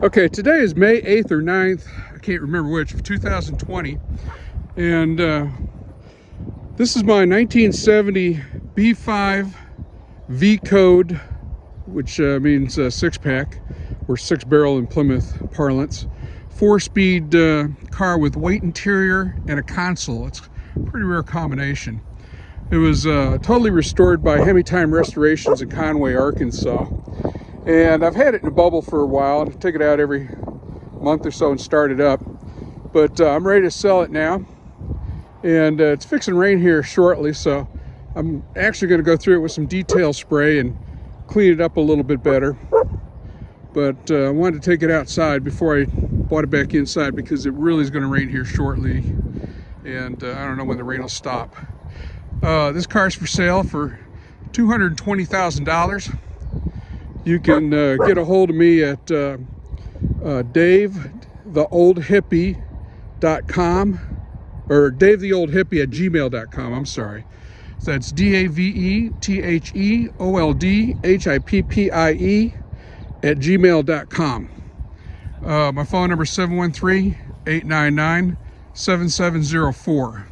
Okay, today is May 8th or 9th, I can't remember which, of 2020. And this is my 1970 B5 V code, which means six-pack, or six-barrel in Plymouth parlance. Four-speed car with weight interior and a console. It's a pretty rare combination. It was totally restored by Hemi Time Restorations in Conway, Arkansas. And I've had it in a bubble for a while. I take it out every month or so and start it up. But I'm ready to sell it now. And it's fixing to rain here shortly, so I'm actually going to go through it with some detail spray and clean it up a little bit better. But I wanted to take it outside before I brought it back inside because it really is going to rain here shortly. And I don't know when the rain will stop. This car is for sale for $220,000. You can get a hold of me at davetheoldhippie.com or davetheoldhippie@gmail.com. I'm sorry. So that's davetheoldhippie@gmail.com. My phone number is 713-899-7704.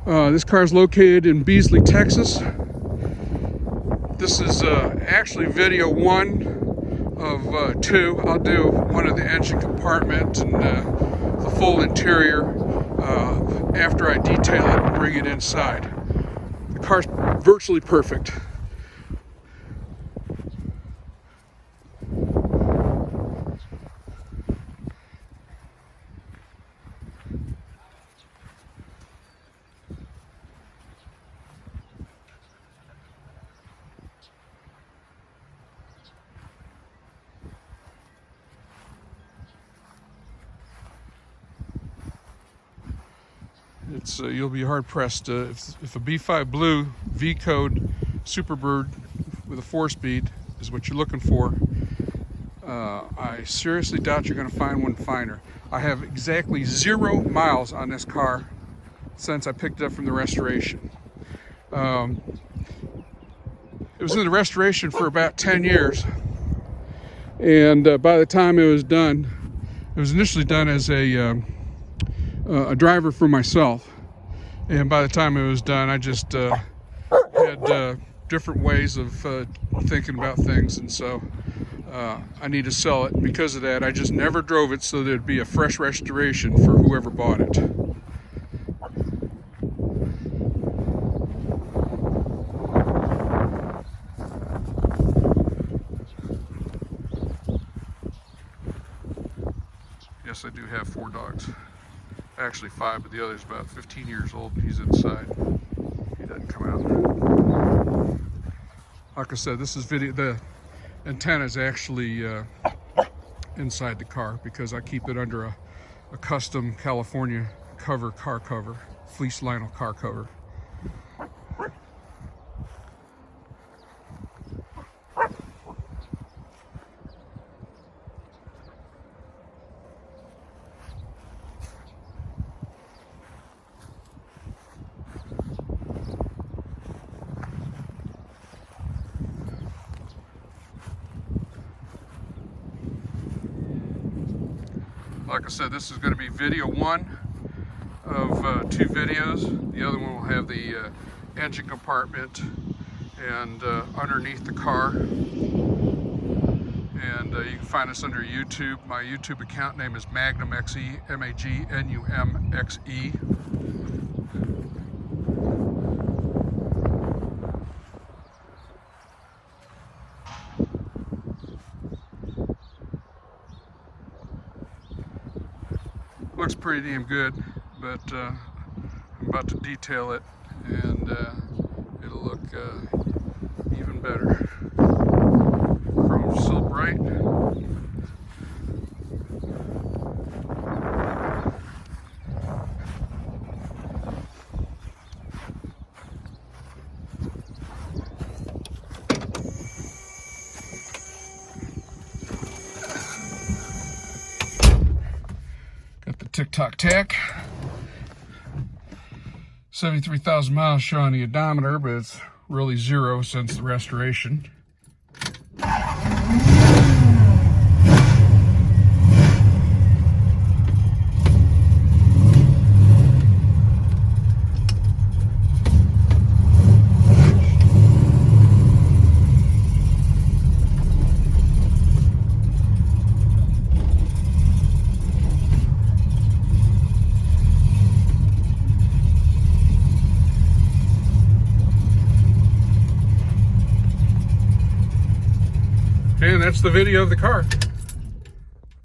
This car is located in Beasley, Texas. This is actually video one of two. I'll do one of the engine compartment and the full interior after I detail it and bring it inside. The car's virtually perfect. It's you'll be hard pressed if a B5-Blue V code Superbird with a 4-speed is what you're looking for. I seriously doubt you're going to find one finer. I have exactly 0 miles on this car since I picked it up from the restoration. It was in the restoration for about 10 years, and by the time it was done, it was initially done as a driver for myself, and by the time it was done I just had different ways of thinking about things, and so I need to sell it. Because of that, I just never drove it, so there'd be a fresh restoration for whoever bought it. Yes, I do have 4 dogs. Actually 5, but the other's about 15 years old. He's inside. He doesn't come out. Like I said, this is video. The antenna is actually inside the car because I keep it under a custom California car cover, fleece vinyl car cover. Like I said, this is going to be video one of 2 videos. The other one will have the engine compartment and underneath the car. And you can find us under YouTube. My YouTube account name is MagnumXE, M-A-G-N-U-M-X-E. Looks pretty damn good, but I'm about to detail it, and it'll look even better. Chrome's still bright. Tick-tock tack. 73,000 miles show on the odometer, but it's really 0 since the restoration. that's the video of the car.